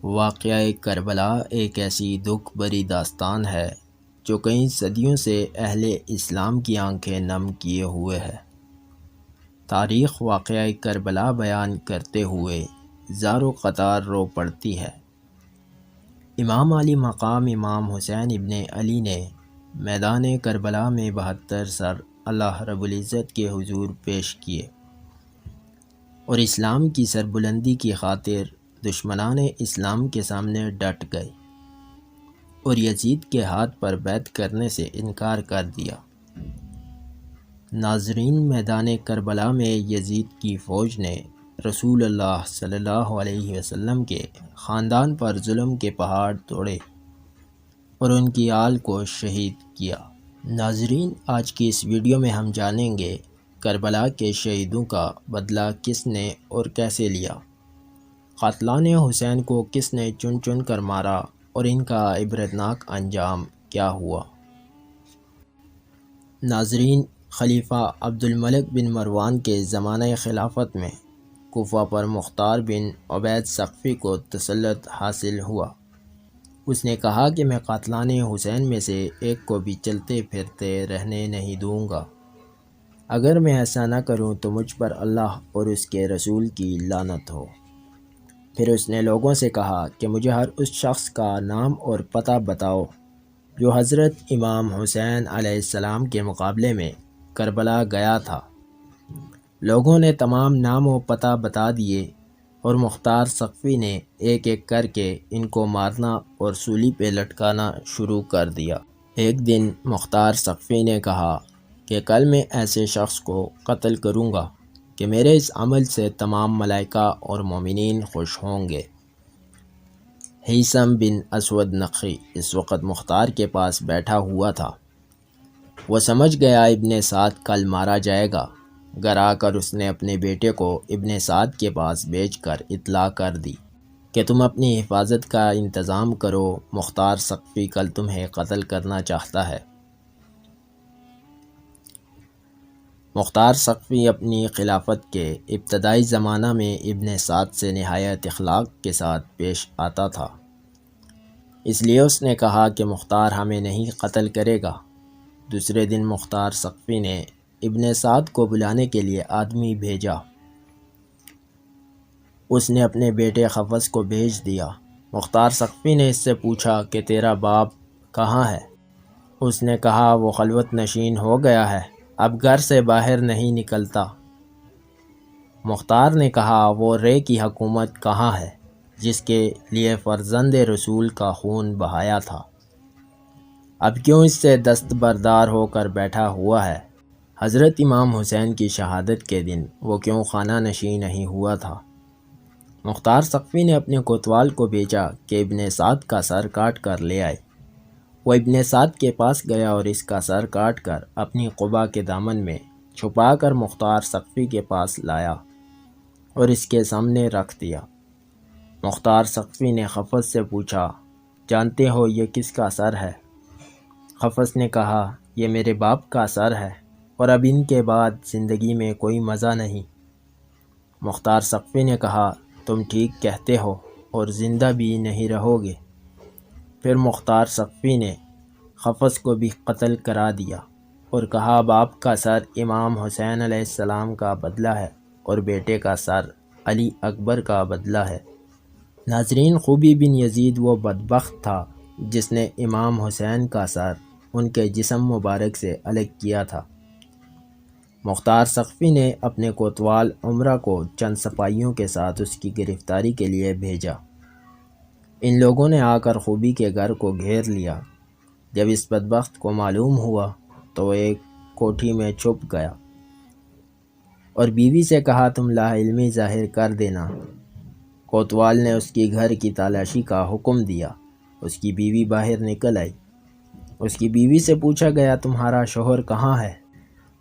واقعہ کربلا ایک ایسی دکھ بھری داستان ہے جو کئی صدیوں سے اہل اسلام کی آنکھیں نم کیے ہوئے ہے۔ تاریخ واقعہ کربلا بیان کرتے ہوئے زار و قطار رو پڑتی ہے۔ امام علی مقام امام حسین ابن علی نے میدان کربلا میں 72 سر اللہ رب العزت کے حضور پیش کیے اور اسلام کی سربلندی کی خاطر دشمنان اسلام کے سامنے ڈٹ گئے اور یزید کے ہاتھ پر بیعت کرنے سے انکار کر دیا۔ ناظرین، میدان کربلا میں یزید کی فوج نے رسول اللہ صلی اللہ علیہ وسلم کے خاندان پر ظلم کے پہاڑ توڑے اور ان کی آل کو شہید کیا۔ ناظرین، آج کی اس ویڈیو میں ہم جانیں گے کربلا کے شہیدوں کا بدلہ کس نے اور کیسے لیا، قاتلان حسین کو کس نے چن چن کر مارا اور ان کا عبرتناک انجام کیا ہوا۔ ناظرین، خلیفہ عبدالملک بن مروان کے زمانہ خلافت میں کوفہ پر مختار بن عبید ثقفی کو تسلط حاصل ہوا۔ اس نے کہا کہ میں قاتلان حسین میں سے ایک کو بھی چلتے پھرتے رہنے نہیں دوں گا۔ اگر میں ایسا نہ کروں تو مجھ پر اللہ اور اس کے رسول کی لعنت ہو۔ پھر اس نے لوگوں سے کہا کہ مجھے ہر اس شخص کا نام اور پتہ بتاؤ جو حضرت امام حسین علیہ السلام کے مقابلے میں کربلا گیا تھا۔ لوگوں نے تمام نام و پتہ بتا دیے اور مختار ثقفی نے ایک ایک کر کے ان کو مارنا اور سولی پہ لٹکانا شروع کر دیا۔ ایک دن مختار ثقفی نے کہا کہ کل میں ایسے شخص کو قتل کروں گا کہ میرے اس عمل سے تمام ملائکہ اور مومنین خوش ہوں گے۔ ہیثم بن اسود نخعی اس وقت مختار کے پاس بیٹھا ہوا تھا۔ وہ سمجھ گیا ابن سعد کل مارا جائے گا۔ گھر آ کر اس نے اپنے بیٹے کو ابن سعد کے پاس بھیج کر اطلاع کر دی کہ تم اپنی حفاظت کا انتظام کرو، مختار ثقفی کل تمہیں قتل کرنا چاہتا ہے۔ مختار ثقفی اپنی خلافت کے ابتدائی زمانہ میں ابن سعد سے نہایت اخلاق کے ساتھ پیش آتا تھا، اس لیے اس نے کہا کہ مختار ہمیں نہیں قتل کرے گا۔ دوسرے دن مختار ثقفی نے ابن سعد کو بلانے کے لیے آدمی بھیجا۔ اس نے اپنے بیٹے حفص کو بھیج دیا۔ مختار ثقفی نے اس سے پوچھا کہ تیرا باپ کہاں ہے؟ اس نے کہا وہ خلوت نشین ہو گیا ہے، اب گھر سے باہر نہیں نکلتا۔ مختار نے کہا وہ رے کی حکومت کہاں ہے جس کے لیے فرزند رسول کا خون بہایا تھا؟ اب کیوں اس سے دستبردار ہو کر بیٹھا ہوا ہے؟ حضرت امام حسین کی شہادت کے دن وہ کیوں خانہ نشین نہیں ہوا تھا؟ مختار ثقفی نے اپنے کوتوال کو بھیجا کہ ابن سعد کا سر کاٹ کر لے آئے۔ وہ ابن سعد کے پاس گیا اور اس کا سر کاٹ کر اپنی قبا کے دامن میں چھپا کر مختار ثقفی کے پاس لایا اور اس کے سامنے رکھ دیا۔ مختار ثقفی نے حفص سے پوچھا، جانتے ہو یہ کس کا سر ہے؟ حفص نے کہا یہ میرے باپ کا سر ہے اور اب ان کے بعد زندگی میں کوئی مزہ نہیں۔ مختار ثقفی نے کہا تم ٹھیک کہتے ہو اور زندہ بھی نہیں رہو گے۔ پھر مختار ثقفی نے حفص کو بھی قتل کرا دیا اور کہا باپ کا سر امام حسین علیہ السلام کا بدلہ ہے اور بیٹے کا سر علی اکبر کا بدلہ ہے۔ ناظرین، خوبی بن یزید وہ بدبخت تھا جس نے امام حسین کا سر ان کے جسم مبارک سے الگ کیا تھا۔ مختار ثقفی نے اپنے کوتوال عمرہ کو چند سپاہیوں کے ساتھ اس کی گرفتاری کے لیے بھیجا۔ ان لوگوں نے آ کر خوبی کے گھر کو گھیر لیا۔ جب اس بدبخت کو معلوم ہوا تو وہ ایک کوٹھی میں چھپ گیا اور بیوی سے کہا تم لا علمی ظاہر کر دینا۔ کوتوال نے اس کی گھر کی تلاشی کا حکم دیا۔ اس کی بیوی باہر نکل آئی۔ اس کی بیوی سے پوچھا گیا تمہارا شوہر کہاں ہے؟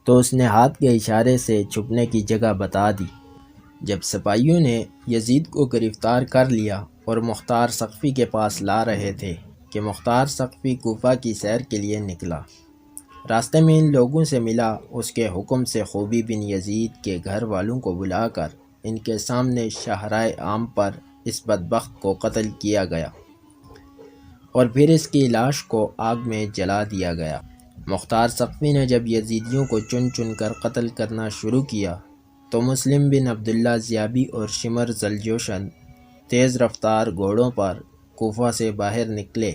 تو اس نے ہاتھ کے اشارے سے چھپنے کی جگہ بتا دی۔ جب سپاہیوں نے یزید کو گرفتار کر لیا اور مختار ثقفی کے پاس لا رہے تھے کہ مختار ثقفی کوفہ کی سیر کے لیے نکلا۔ راستے میں ان لوگوں سے ملا۔ اس کے حکم سے خوبی بن یزید کے گھر والوں کو بلا کر ان کے سامنے شاہراہ عام پر اس بدبخت کو قتل کیا گیا اور پھر اس کی لاش کو آگ میں جلا دیا گیا۔ مختار سقفی نے جب یزیدیوں کو چن چن کر قتل کرنا شروع کیا تو مسلم بن عبداللہ زیابی اور شمر زلجوشن تیز رفتار گھوڑوں پر کوفہ سے باہر نکلے۔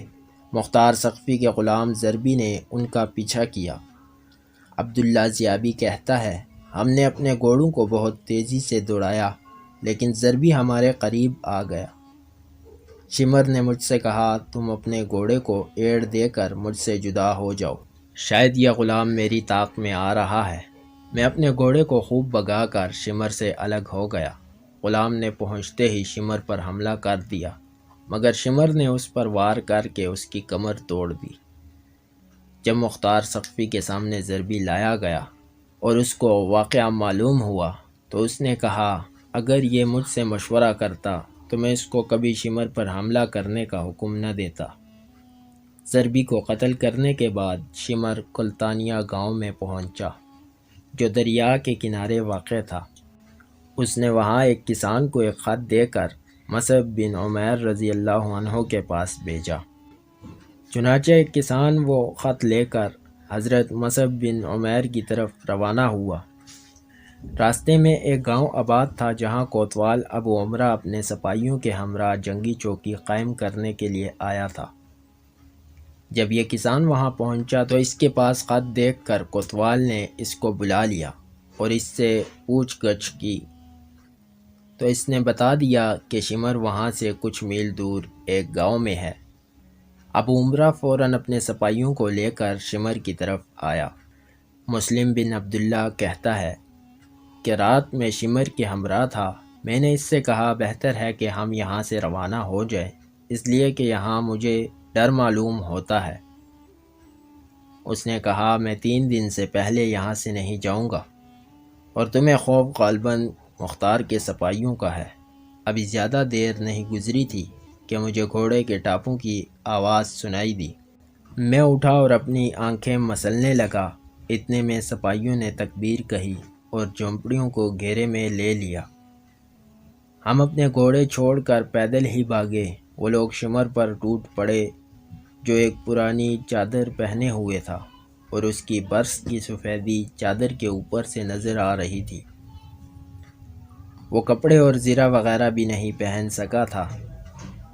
مختار سقفی کے غلام ضربی نے ان کا پیچھا کیا۔ عبداللہ زیابی کہتا ہے، ہم نے اپنے گھوڑوں کو بہت تیزی سے دوڑایا لیکن ضربی ہمارے قریب آ گیا۔ شمر نے مجھ سے کہا، تم اپنے گھوڑے کو ایڑ دے کر مجھ سے جدا ہو جاؤ، شاید یہ غلام میری طاق میں آ رہا ہے۔ میں اپنے گھوڑے کو خوب بگا کر شمر سے الگ ہو گیا۔ غلام نے پہنچتے ہی شمر پر حملہ کر دیا مگر شمر نے اس پر وار کر کے اس کی کمر توڑ دی۔ جب مختار سقفی کے سامنے ضربی لایا گیا اور اس کو واقعہ معلوم ہوا تو اس نے کہا، اگر یہ مجھ سے مشورہ کرتا تو میں اس کو کبھی شمر پر حملہ کرنے کا حکم نہ دیتا۔ ضربی کو قتل کرنے کے بعد شمر کلتانیہ گاؤں میں پہنچا جو دریا کے کنارے واقع تھا۔ اس نے وہاں ایک کسان کو ایک خط دے کر مصعب بن عمیر رضی اللہ عنہ کے پاس بھیجا۔ چنانچہ ایک کسان وہ خط لے کر حضرت مصعب بن عمیر کی طرف روانہ ہوا۔ راستے میں ایک گاؤں آباد تھا جہاں کوتوال ابو عمرہ اپنے سپاہیوں کے ہمراہ جنگی چوکی قائم کرنے کے لیے آیا تھا۔ جب یہ کسان وہاں پہنچا تو اس کے پاس خط دیکھ کر کوتوال نے اس کو بلا لیا اور اس سے پوچھ گچھ کی تو اس نے بتا دیا کہ شمر وہاں سے کچھ میل دور ایک گاؤں میں ہے۔ ابو عمرہ فوراً اپنے سپاہیوں کو لے کر شمر کی طرف آیا۔ مسلم بن عبداللہ کہتا ہے کہ رات میں شمر کے ہمراہ تھا۔ میں نے اس سے کہا، بہتر ہے کہ ہم یہاں سے روانہ ہو جائیں، اس لیے کہ یہاں مجھے ڈر معلوم ہوتا ہے۔ اس نے کہا، میں 3 دن سے پہلے یہاں سے نہیں جاؤں گا اور تمہیں خوف غالباً مختار کے سپاہیوں کا ہے۔ ابھی زیادہ دیر نہیں گزری تھی کہ مجھے گھوڑے کے ٹاپوں کی آواز سنائی دی۔ میں اٹھا اور اپنی آنکھیں مسلنے لگا۔ اتنے میں سپاہیوں نے تکبیر کہی اور جھونپڑیوں کو گھیرے میں لے لیا۔ ہم اپنے گھوڑے چھوڑ کر پیدل ہی بھاگے۔ وہ لوگ شمر پر ٹوٹ پڑے جو ایک پرانی چادر پہنے ہوئے تھا اور اس کی برس کی سفیدی چادر کے اوپر سے نظر آ رہی تھی۔ وہ کپڑے اور زرہ وغیرہ بھی نہیں پہن سکا تھا۔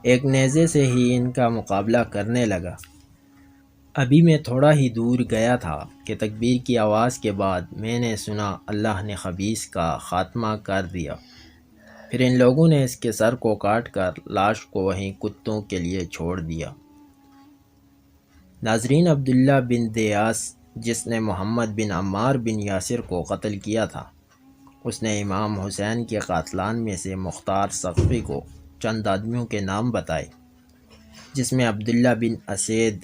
ایک نیزے سے ہی ان کا مقابلہ کرنے لگا۔ ابھی میں تھوڑا ہی دور گیا تھا کہ تکبیر کی آواز کے بعد میں نے سنا، اللہ نے خبیث کا خاتمہ کر دیا۔ پھر ان لوگوں نے اس کے سر کو کاٹ کر لاش کو وہیں کتوں کے لیے چھوڑ دیا۔ ناظرین، عبداللہ بن دیاس جس نے محمد بن عمار بن یاسر کو قتل کیا تھا، اس نے امام حسین کے قاتلان میں سے مختار سقفی کو چند آدمیوں کے نام بتائے، جس میں عبداللہ بن اسید،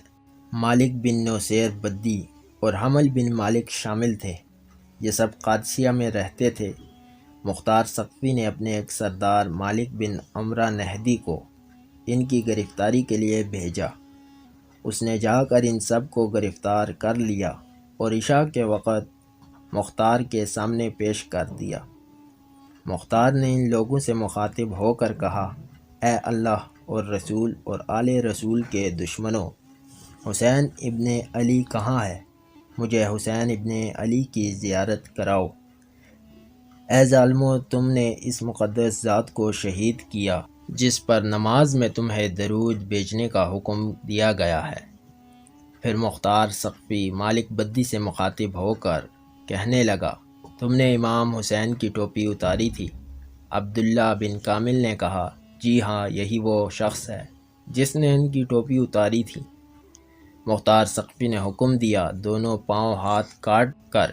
مالک بن نوسیر بدی اور حمل بن مالک شامل تھے۔ یہ سب قادسیہ میں رہتے تھے۔ مختار سقفی نے اپنے ایک سردار مالک بن عمرہ نہدی کو ان کی گرفتاری کے لیے بھیجا۔ اس نے جا کر ان سب کو گرفتار کر لیا اور عشاء کے وقت مختار کے سامنے پیش کر دیا۔ مختار نے ان لوگوں سے مخاطب ہو کر کہا، اے اللہ اور رسول اور آل رسول کے دشمنوں، حسین ابن علی کہاں ہے؟ مجھے حسین ابن علی کی زیارت کراؤ۔ اے ظالمو، تم نے اس مقدس ذات کو شہید کیا جس پر نماز میں تمہیں درود بھیجنے کا حکم دیا گیا ہے۔ پھر مختار سقفی مالک بدی سے مخاطب ہو کر کہنے لگا، تم نے امام حسین کی ٹوپی اتاری تھی؟ عبداللہ بن کامل نے کہا، جی ہاں، یہی وہ شخص ہے جس نے ان کی ٹوپی اتاری تھی۔ مختار سقفی نے حکم دیا، دونوں پاؤں ہاتھ کاٹ کر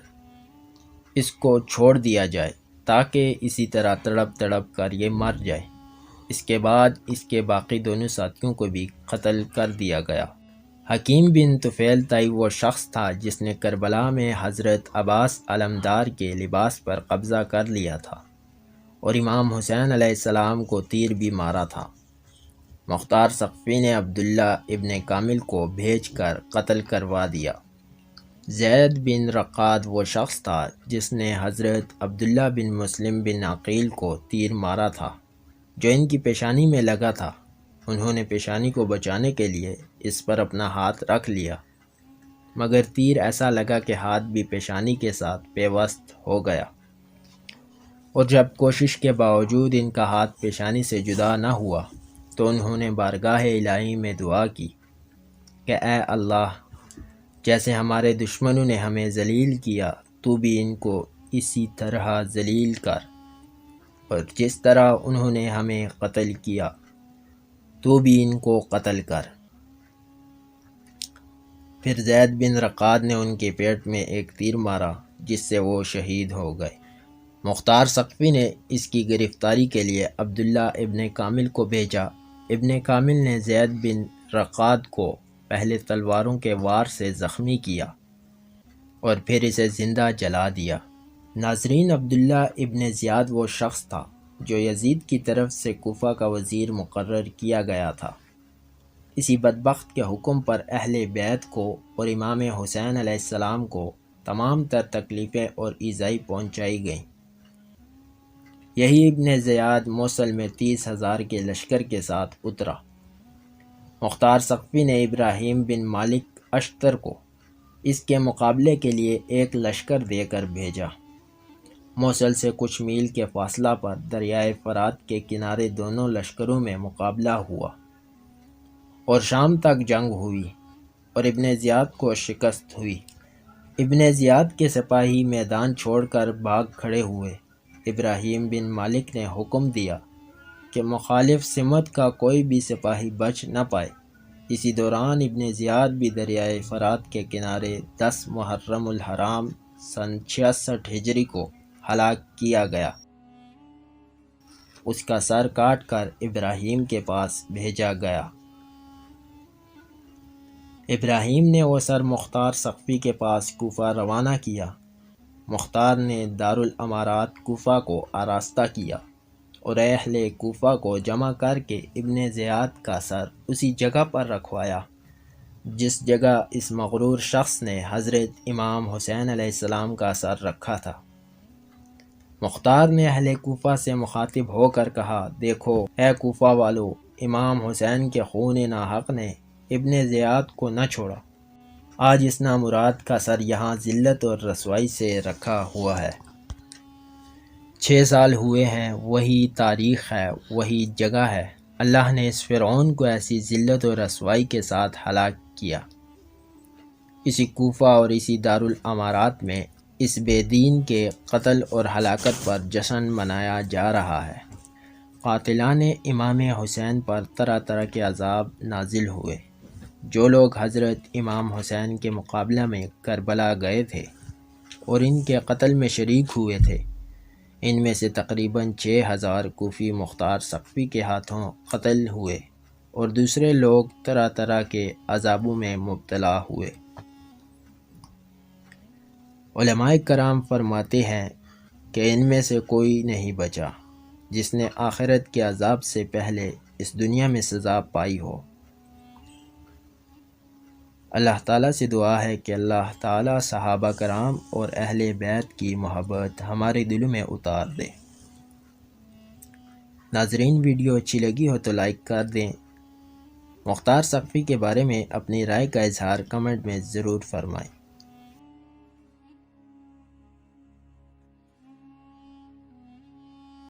اس کو چھوڑ دیا جائے تاکہ اسی طرح تڑپ تڑپ کر یہ مر جائے۔ اس کے بعد اس کے باقی دونوں ساتھیوں کو بھی قتل کر دیا گیا۔ حکیم بن طفیل طائی وہ شخص تھا جس نے کربلا میں حضرت عباس علمدار کے لباس پر قبضہ کر لیا تھا اور امام حسین علیہ السلام کو تیر بھی مارا تھا۔ مختار سقفی نے عبداللہ ابن کامل کو بھیج کر قتل کروا دیا۔ زید بن رقاد وہ شخص تھا جس نے حضرت عبداللہ بن مسلم بن عقیل کو تیر مارا تھا۔ جو ان کی پیشانی میں لگا تھا۔ انہوں نے پیشانی کو بچانے کے لیے اس پر اپنا ہاتھ رکھ لیا، مگر تیر ایسا لگا کہ ہاتھ بھی پیشانی کے ساتھ پیوست ہو گیا، اور جب کوشش کے باوجود ان کا ہاتھ پیشانی سے جدا نہ ہوا تو انہوں نے بارگاہ الہی میں دعا کی کہ اے اللہ، جیسے ہمارے دشمنوں نے ہمیں ذلیل کیا تو بھی ان کو اسی طرح ذلیل کر، اور جس طرح انہوں نے ہمیں قتل کیا تو بھی ان کو قتل کر۔ پھر زید بن رقاد نے ان کے پیٹ میں ایک تیر مارا جس سے وہ شہید ہو گئے۔ مختار ثقفی نے اس کی گرفتاری کے لیے عبداللہ ابن کامل کو بھیجا۔ ابن کامل نے زید بن رقاد کو پہلے تلواروں کے وار سے زخمی کیا اور پھر اسے زندہ جلا دیا۔ ناظرین، عبداللہ ابن زیاد وہ شخص تھا جو یزید کی طرف سے کوفہ کا وزیر مقرر کیا گیا تھا۔ اسی بدبخت کے حکم پر اہل بیت کو اور امام حسین علیہ السلام کو تمام تر تکلیفیں اور ایذائی پہنچائی گئیں۔ یہی ابن زیاد موصل میں 30,000 کے لشکر کے ساتھ اترا۔ مختار ثقفی نے ابراہیم بن مالک اشتر کو اس کے مقابلے کے لیے ایک لشکر دے کر بھیجا۔ موصل سے کچھ میل کے فاصلہ پر دریائے فرات کے کنارے دونوں لشکروں میں مقابلہ ہوا اور شام تک جنگ ہوئی اور ابن زیاد کو شکست ہوئی۔ ابن زیاد کے سپاہی میدان چھوڑ کر بھاگ کھڑے ہوئے۔ ابراہیم بن مالک نے حکم دیا کہ مخالف سمت کا کوئی بھی سپاہی بچ نہ پائے۔ اسی دوران ابن زیاد بھی دریائے فرات کے کنارے 10 محرم الحرام سن 66 ہجری کو ہلاک کیا گیا۔ اس کا سر کاٹ کر ابراہیم کے پاس بھیجا گیا۔ ابراہیم نے وہ سر مختار ثقفی کے پاس کوفہ روانہ کیا۔ مختار نے دارالامارات کوفہ کو آراستہ کیا اور اہل کوفہ کو جمع کر کے ابن زیاد کا سر اسی جگہ پر رکھوایا جس جگہ اس مغرور شخص نے حضرت امام حسین علیہ السلام کا سر رکھا تھا۔ مختار نے اہل کوفہ سے مخاطب ہو کر کہا، دیکھو اے کوفہ والو، امام حسین کے خون ناحق نے ابن زیاد کو نہ چھوڑا۔ آج اس نامراد کا سر یہاں ذلت اور رسوائی سے رکھا ہوا ہے۔ 6 سال ہوئے ہیں، وہی تاریخ ہے، وہی جگہ ہے۔ اللہ نے اس فرعون کو ایسی ذلت اور رسوائی کے ساتھ ہلاک کیا۔ اسی کوفہ اور اسی دارالامارات میں اس بے دین کے قتل اور ہلاکت پر جشن منایا جا رہا ہے۔ قاتلان امام حسین پر طرح طرح کے عذاب نازل ہوئے۔ جو لوگ حضرت امام حسین کے مقابلہ میں کربلا گئے تھے اور ان کے قتل میں شریک ہوئے تھے، ان میں سے تقریباً 6,000 کوفی مختار ثقفی کے ہاتھوں قتل ہوئے اور دوسرے لوگ طرح طرح کے عذابوں میں مبتلا ہوئے۔ علماء کرام فرماتے ہیں کہ ان میں سے کوئی نہیں بچا جس نے آخرت کے عذاب سے پہلے اس دنیا میں سزا پائی ہو۔ اللہ تعالیٰ سے دعا ہے کہ اللہ تعالیٰ صحابہ کرام اور اہل بیت کی محبت ہمارے دلوں میں اتار دے۔ ناظرین، ویڈیو اچھی لگی ہو تو لائک کر دیں۔ مختار ثقفی کے بارے میں اپنی رائے کا اظہار کمنٹ میں ضرور فرمائیں۔